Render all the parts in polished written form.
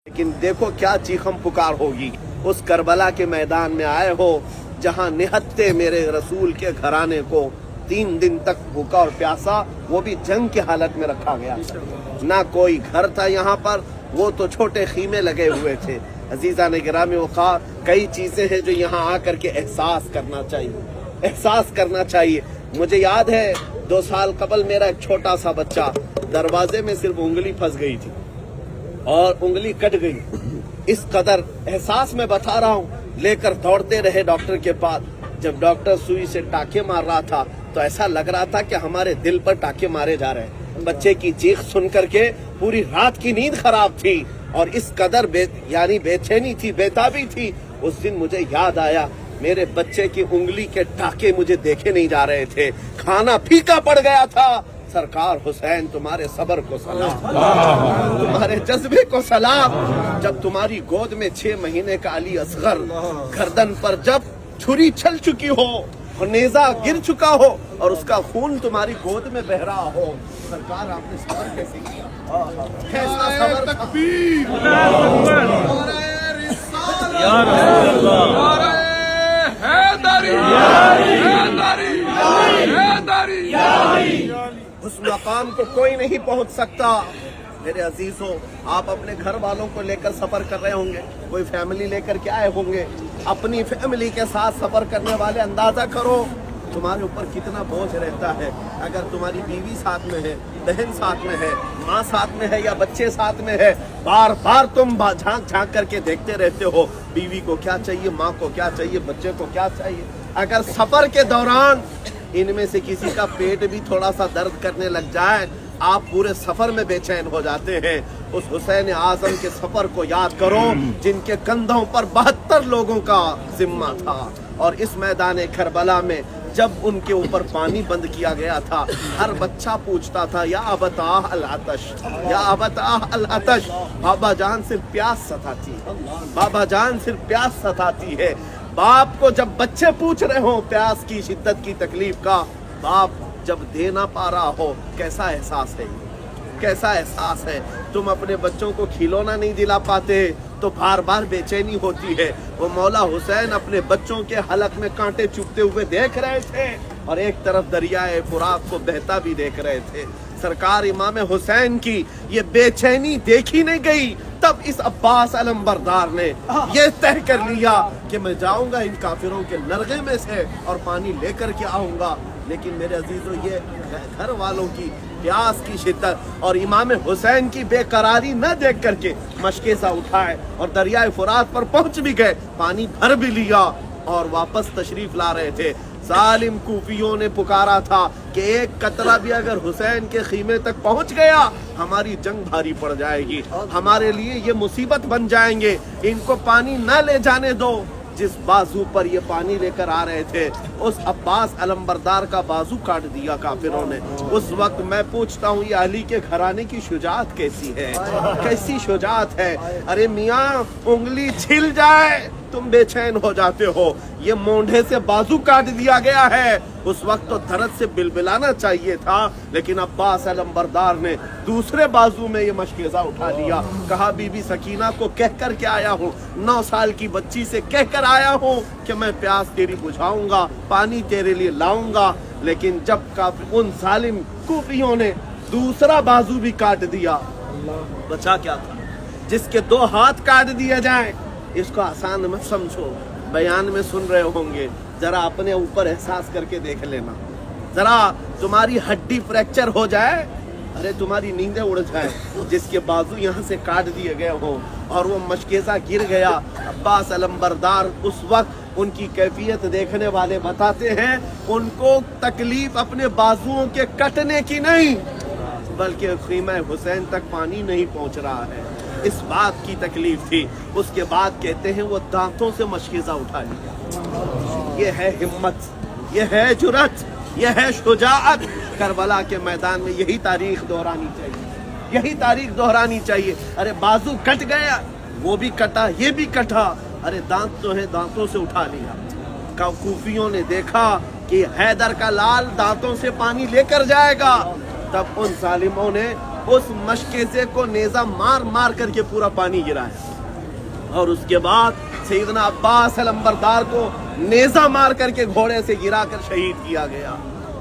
लेकिन देखो क्या चीखम पुकार होगी। उस करबला के मैदान में आए हो जहां निहत्ते मेरे रसूल के घराने को 3 दिन तक भूखा और प्यासा, वो भी जंग की हालत में रखा गया। ना कोई घर था यहाँ पर, वो तो छोटे खीमे लगे हुए थे। अजीजा ने गिरामी वक़ार, कई चीजें हैं जो यहाँ आकर के एहसास करना चाहिए। मुझे याद है 2 साल कबल मेरा एक छोटा सा बच्चा दरवाजे में सिर्फ उंगली फंस गई थी और उंगली कट गई। इस कदर एहसास में बता रहा हूँ, लेकर दौड़ते रहे डॉक्टर के पास। जब डॉक्टर सुई से टाके मार रहा था तो ऐसा लग रहा था कि हमारे दिल पर टाके मारे जा रहे हैं। बच्चे की चीख सुन करके पूरी रात की नींद खराब थी और इस कदर बेचैनी थी, बेताबी थी। उस दिन मुझे याद आया, मेरे बच्चे की उंगली के टाके मुझे देखे नहीं जा रहे थे, खाना फीका पड़ गया था। सरकार हुसैन, तुम्हारे सब्र को सलाम, तुम्हारे जज्बे को सलाम। जब तुम्हारी गोद में 6 महीने का अली असगर गर्दन पर जब छुरी चल चुकी हो और नेजा गिर चुका हो और उसका खून तुम्हारी गोद में बह रहा हो, सरकार आपने सब्र कैसे किया? कैसा सब्र? तकबीर, उस मकाम को कोई नहीं पहुंच सकता। मेरे अजीजों, आप अपने घर वालों को लेकर सफर कर रहे होंगे, कोई फैमिली लेकर के आए होंगे। अपनी फैमिली के साथ सफर करने वाले अंदाजा करो तुम्हारे ऊपर कितना बोझ रहता है। अगर तुम्हारी बीवी साथ में है, बहन साथ में है, माँ साथ में है या बच्चे साथ में है, बार बार तुम झांक करके देखते रहते हो बीवी को क्या चाहिए, माँ को क्या चाहिए, बच्चे को क्या चाहिए। अगर सफर के दौरान इनमें से किसी का पेट भी थोड़ा सा दर्द करने लग जाए, आप पूरे सफर में बेचैन हो जाते हैं। उस हुसैन आजम के सफर को याद करो जिनके कंधों पर 72 लोगों का जिम्मा था। और इस मैदान करबला में जब उनके ऊपर पानी बंद किया गया था, हर बच्चा पूछता था या अबताह अल आतश, या अबताह अल आतश। बाबा जान सिर्फ प्यास सताती है, बाबा जान सिर्फ प्यास सताती है। बाप को जब बच्चे पूछ रहे हो प्यास की शिद्दत की तकलीफ का, बाप जब दे ना पा रहा हो, कैसा एहसास है, कैसा एहसास है। तुम अपने बच्चों को खिलौना नहीं दिला पाते तो बार बार बेचैनी होती है। वो मौला हुसैन अपने बच्चों के हलक में कांटे चुभते हुए देख रहे थे और एक तरफ दरियाए फुरात को बहता भी देख रहे थे। सरकार इमाम हुसैन की ये बेचैनी देखी नहीं गई। तब इस अब्बास अलमबरदार ने ये तय कर लिया कि मैं जाऊंगा इन काफिरों के नरगे में से और पानी लेकर के आऊंगा। लेकिन मेरे अजीजों, ये घर वालों की प्यास की शिद्दत और इमाम हुसैन की बेकरारी न देख करके मशकेसा उठाए और दरियाए फुरात पर पहुंच भी गए, पानी भर भी लिया और वापस तशरीफ ला रहे थे। जालिम कूफियों ने पुकारा था कि एक कतरा भी अगर हुसैन के खीमे तक पहुंच गया, हमारी जंग भारी पड़ जाएगी, हमारे लिए ये मुसीबत बन जाएंगे, इनको पानी न ले जाने दो। जिस बाजू पर ये पानी लेकर आ रहे थे, उस अब्बास अलमबरदार का बाजू काट दिया काफिरों ने। उस वक्त मैं पूछता हूँ, ये अली के घराने की शुजाअत कैसी है, कैसी शुजाअत है। अरे मियाँ, उंगली छिल जाए तुम बेचैन हो जाते हो, ये मोंढे से बाजू काट दिया गया है। उस वक्त तो दर्द से बिलबिलाना चाहिए था, लेकिन अब्बास अलमबरदार ने दूसरे बाजू में ये मशकेज़ा उठा लिया। कहा बीबी सकीना को कह कर के आया हूँ, 9 साल की बच्ची से कह कर आया हूँ कि मैं प्यास तेरी बुझाऊंगा, पानी तेरे लिए लाऊंगा। लेकिन जब उन जालिम कूफियों ने दूसरा बाजू भी काट दिया, बचा क्या था? जिसके 2 हाथ काट दिए जाएं, इसको आसान मत समझो। बयान में सुन रहे होंगे, जरा अपने ऊपर एहसास करके देख लेना। जरा तुम्हारी हड्डी फ्रैक्चर हो जाए, अरे तुम्हारी नींदें उड़ जाए, जिसके बाजू यहाँ से काट दिए गए हो और वो मशकेज़ा गिर गया। अब्बास अलमबरदार उस वक्त, उनकी कैफियत देखने वाले बताते हैं, उनको तकलीफ अपने बाजुओं के कटने की नहीं, बल्कि खीमा हुसैन तक पानी नहीं पहुँच रहा है, इस बात की तकलीफ थी। उसके बाद कहते हैं वो दांतों से मशकेज़ा उठा लिया। ये है हिम्मत, ये है जुरत, ये है शुजाअत। करबला के मैदान में यही तारीख दोहरानी चाहिए, यही तारीख दोहरानी चाहिए। अरे बाजू कट गया, वो भी कटा, ये भी कटा, अरे दांत तो है, दांतों से उठा लिया। कूफियों ने देखा कि हैदर का लाल दांतों से पानी लेकर जाएगा, तब उन जालिमों ने उस मशकेज़े को नेज़ा मार मार करके पूरा पानी गिराया, और उसके बाद सैयदना अब्बास अलंबरदार को नेज़ा मार करके घोड़े से गिरा कर शहीद किया गया।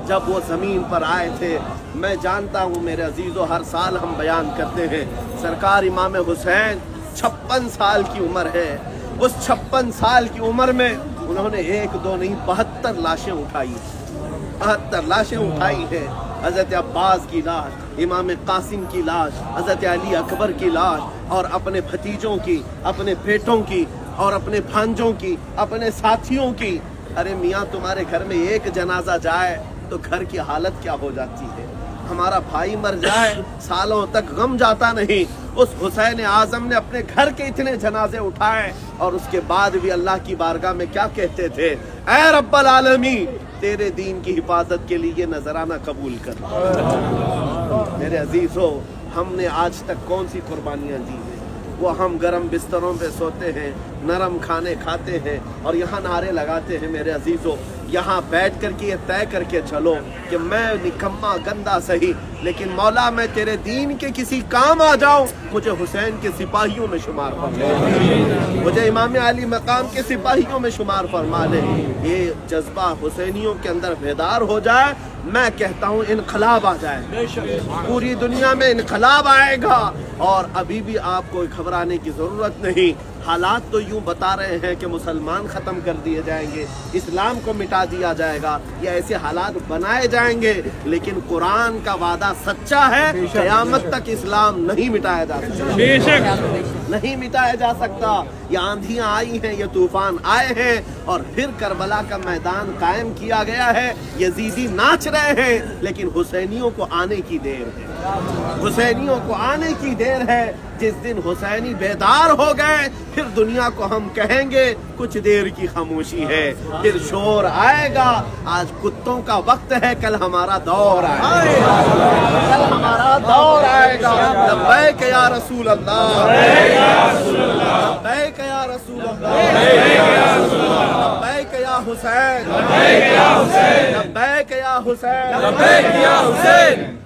जब वो ज़मीन पर आए थे, मैं जानता हूँ मेरे अजीज़ों, हर साल हम बयान करते हैं, सरकार इमाम हुसैन 56 साल की उम्र है। उस 56 साल की उम्र में उन्होंने 1 2 नहीं 72 लाशें उठाई, 72 लाशें उठाई है। हज़रत अब्बास की लाश, इमाम कासिम की लाश, हज़रत अली अकबर की लाश, और अपने भतीजों की, अपने बेटों की, और अपने भांजों की, अपने साथियों की। अरे मियाँ, तुम्हारे घर में एक जनाजा जाए तो घर की हालत क्या हो जाती है। हमारा भाई मर जाए सालों तक गम जाता नहीं। उस हुसैन आज़म ने अपने घर के इतने जनाजे उठाए, और उसके बाद भी अल्लाह की बारगाह में क्या कहते थे, ऐ रब्बल आलमीन, तेरे दीन की हिफाजत के लिए ये नजराना कबूल कर। मेरे अजीजों, हमने आज तक कौन सी कुर्बानियाँ दी हैं? वो हम गरम बिस्तरों पे सोते हैं, नरम खाने खाते हैं, और यहाँ नारे लगाते हैं। मेरे अजीजों, यहाँ बैठ कर के ये तय करके चलो कि मैं निकम्मा गंदा सही, लेकिन मौला मैं तेरे दीन के किसी काम आ जाऊं, मुझे हुसैन के सिपाहियों में शुमार फरमा, मुझे इमाम अली मकाम के सिपाहियों में शुमार फरमा ले। ये जज्बा हुसैनियों के अंदर बेदार हो जाए, मैं कहता हूँ इनकलाब आ जाए, पूरी दुनिया में इनकलाब आएगा। और अभी भी आपको घबराने की जरूरत नहीं। हालात तो यूं बता रहे हैं कि मुसलमान ख़त्म कर दिए जाएंगे, इस्लाम को मिटा दिया जाएगा, या ऐसे हालात बनाए जाएंगे, लेकिन कुरान का वादा सच्चा है, क़यामत तक इस्लाम नहीं मिटाया जा सकता, बेशक नहीं मिटाया जा सकता। ये आंधियां आई हैं, ये तूफान आए हैं, और फिर करबला का मैदान कायम किया गया है। यजीदी नाच रहे हैं, लेकिन हुसैनियों को आने की देर है, हुसैनियों को आने की देर है। जिस दिन हुसैनी बेदार हो गए, फिर दुनिया को हम कहेंगे कुछ देर की खामोशी है, फिर शोर आएगा। आज कुत्तों का वक्त है, कल हमारा दौर आएगा, कल हमारा दौर आएगा। लब्बैक या रसूल अल्लाह, लब्बैक या रसूल अल्लाह, लब्बैक या हुसैन, लब्बैक या हुसैन, लब्बैक या हुसैन।